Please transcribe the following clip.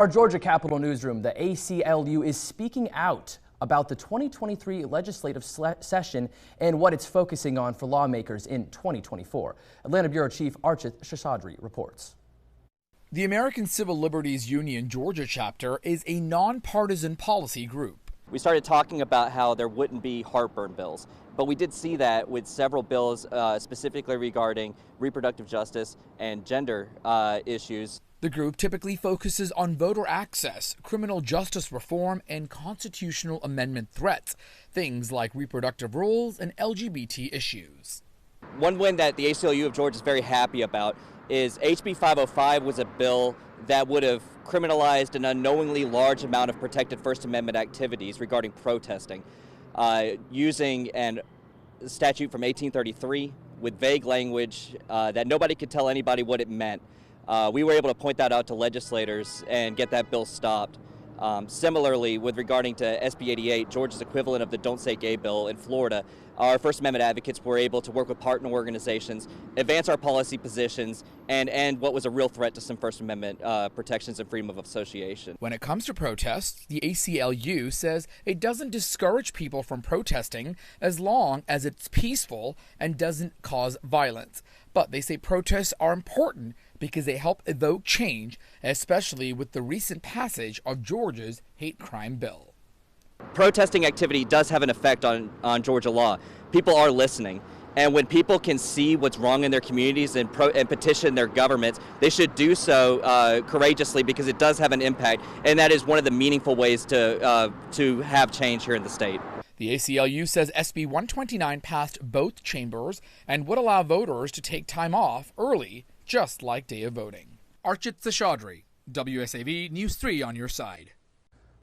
Our Georgia Capitol newsroom, the ACLU is speaking out about the 2023 legislative session and what it's focusing on for lawmakers in 2024. Atlanta Bureau Chief Archit Shashadri reports. The American Civil Liberties Union Georgia chapter is a nonpartisan policy group. We started talking about how there wouldn't be heartburn bills, but we did see that with several bills specifically regarding reproductive justice and gender issues. The group typically focuses on voter access, criminal justice reform, and constitutional amendment threats, things like reproductive rules and LGBT issues. One win that the ACLU of Georgia is very happy about is HB 505 was a bill that would have criminalized an unknowingly large amount of protected First Amendment activities regarding protesting, using a statute from 1833 with vague language that nobody could tell anybody what it meant. We were able to point that out to legislators and get that bill stopped. Similarly, with regarding to SB 88, Georgia's equivalent of the Don't Say Gay bill in Florida, our First Amendment advocates were able to work with partner organizations, advance our policy positions, and end what was a real threat to some First Amendment protections and freedom of association. When it comes to protests, the ACLU says it doesn't discourage people from protesting as long as it's peaceful and doesn't cause violence. But they say protests are important because they help evoke change, especially with the recent passage of Georgia's hate crime bill. Protesting activity does have an effect on Georgia law. People are listening. And when people can see what's wrong in their communities and petition their governments, they should do so courageously because it does have an impact. And that is one of the meaningful ways to have change here in the state. The ACLU says SB 129 passed both chambers and would allow voters to take time off early, just like day of voting. Archit Shashadri, WSAV News 3 on your side.